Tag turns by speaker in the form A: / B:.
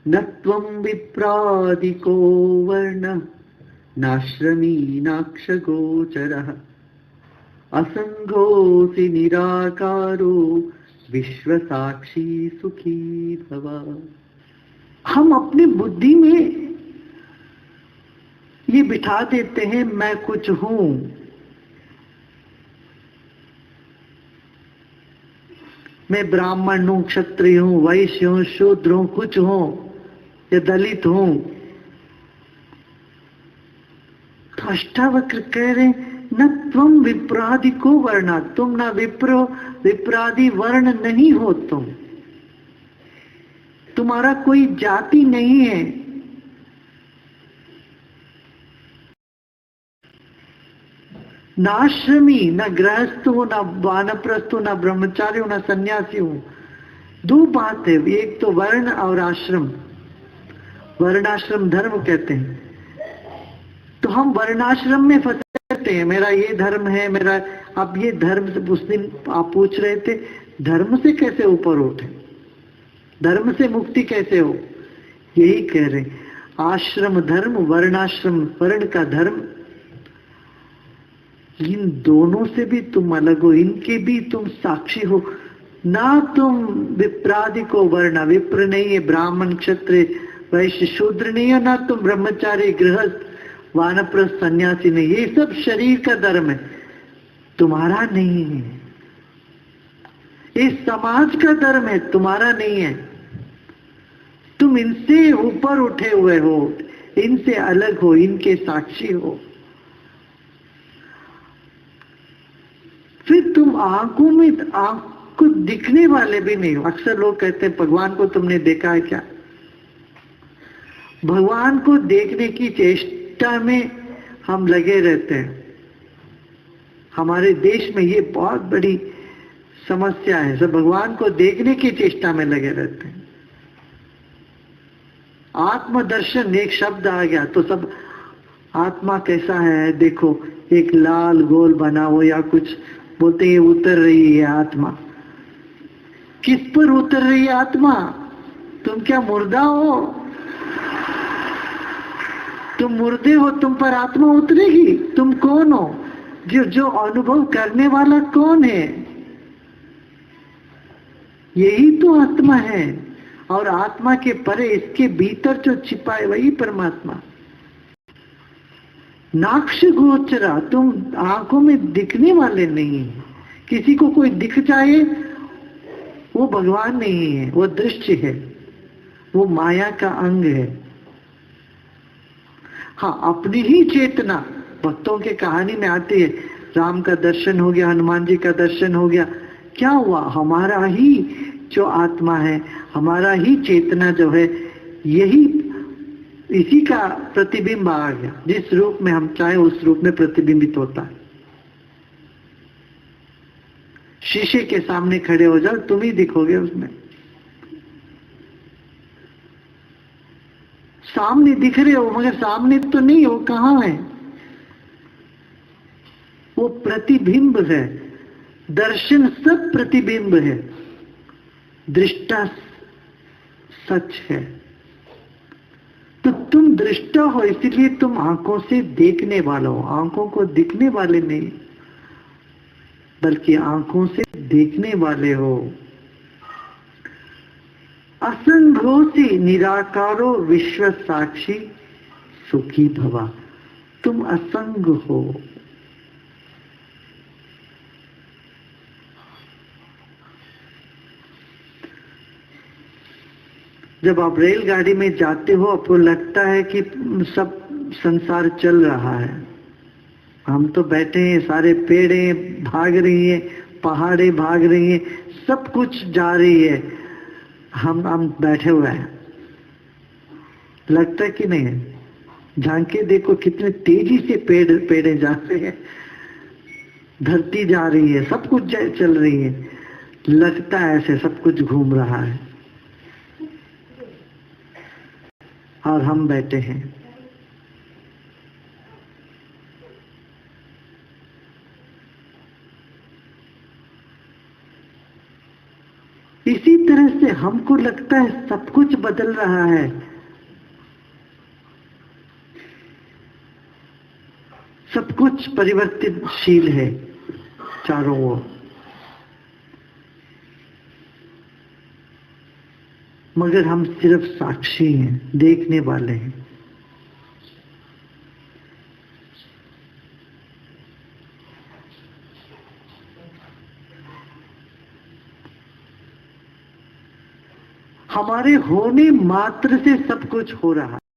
A: न त्वं विप्रादिको वर्ण नाश्रमी नाक्षगोचरः असंगोऽसि निराकारो विश्वसाक्षी सुखी भव। हम अपनी बुद्धि में ये बिठा देते हैं मैं कुछ हूं, मैं ब्राह्मण हूं, क्षत्रिय हूं, वैश्य हूं, शूद्र हूं, कुछ हूं या दलित हूं। तो अष्टावक्र कह रहे न त्वं विप्रादिको वर्णा, तुम ना विप्रादि वर्ण नहीं हो, तुम्हारा कोई जाति नहीं है। नाश्रमी, न गृहस्थ हो, न वानप्रस्थ हो, न ब्रह्मचारी हो, न सन्यासी हो। दो बात है, एक तो वर्ण और आश्रम, वर्णाश्रम धर्म कहते हैं। तो हम वर्णाश्रम में फंसते हैं, मेरा ये धर्म है, मेरा। अब ये धर्म से उस दिन आप पूछ रहे थे धर्म से कैसे ऊपर उठे, धर्म से मुक्ति कैसे हो, यही कह रहे आश्रम धर्म, वर्णाश्रम, वर्ण का धर्म, इन दोनों से भी तुम अलग हो, इनके भी तुम साक्षी हो। ना तुम विप्रादिको वर्ण, विप्र नहीं है, ब्राह्मण क्षत्रिय वैश्य शूद्र नहीं है, ना तुम ब्रह्मचारी गृहस्थ वानप्रस्थ सन्यासी नहीं, ये सब शरीर का धर्म है, तुम्हारा नहीं है। ये समाज का धर्म है, तुम्हारा नहीं है। तुम इनसे ऊपर उठे हुए हो, इनसे अलग हो, इनके साक्षी हो। फिर तुम आंखों में, आंख को दिखने वाले भी नहीं हो। अक्सर लोग कहते हैं भगवान को तुमने देखा है क्या? भगवान को देखने की चेष्टा में हम लगे रहते हैं। हमारे देश में ये बहुत बड़ी समस्या है, सब भगवान को देखने की चेष्टा में लगे रहते हैं। आत्मदर्शन एक शब्द आ गया तो सब आत्मा कैसा है देखो, एक लाल गोल बना हो या कुछ बोलते हैं उतर रही है आत्मा। किस पर उतर रही है आत्मा? तुम क्या मुर्दा हो? तुम मुर्दे हो, तुम पर आत्मा उतरेगी? तुम कौन हो? जो अनुभव करने वाला कौन है? यही तो आत्मा है। और आत्मा के परे, इसके भीतर जो छिपा है वही परमात्मा। नाक्ष गोचरा, तुम आंखों में दिखने वाले नहीं है। किसी को कोई दिख जाए वो भगवान नहीं है, वो दृश्य है, वो माया का अंग है। हाँ, अपनी ही चेतना भक्तों के कहानी में आती है। राम का दर्शन हो गया, हनुमान जी का दर्शन हो गया, क्या हुआ? हमारा ही जो आत्मा है, हमारा ही चेतना जो है, यही इसी का प्रतिबिंब आ गया। जिस रूप में हम चाहे उस रूप में प्रतिबिंबित होता है। शीशे के सामने खड़े हो जाओ, तुम ही दिखोगे उसमें। सामने दिख रहे हो मगर सामने तो नहीं हो, कहां है? वो प्रतिबिंब है। दर्शन सब प्रतिबिंब है, दृष्टा सच है। तो तुम दृष्टा हो, इसलिए तुम आंखों से देखने वाला हो। आंखों को दिखने वाले नहीं, बल्कि आंखों से देखने वाले हो। असंगोसी निराकारो विश्व साक्षी सुखी भवा, तुम असंग हो। जब आप रेलगाड़ी में जाते हो, आपको लगता है कि सब संसार चल रहा है, हम तो बैठे हैं, सारे पेड़े भाग रही हैं, पहाड़े भाग रही हैं, सब कुछ जा रही है, हम बैठे हुए हैं। लगता है कि नहीं है? झांक के देखो कितने तेजी से पेड़े जा रहे हैं, धरती जा रही है, सब कुछ चल रही है। लगता है ऐसे सब कुछ घूम रहा है और हम बैठे हैं। इसी तरह से हमको लगता है सब कुछ बदल रहा है, सब कुछ परिवर्तनशील है चारों ओर, मगर हम सिर्फ साक्षी हैं, देखने वाले हैं। हमारे होने मात्र से सब कुछ हो रहा है।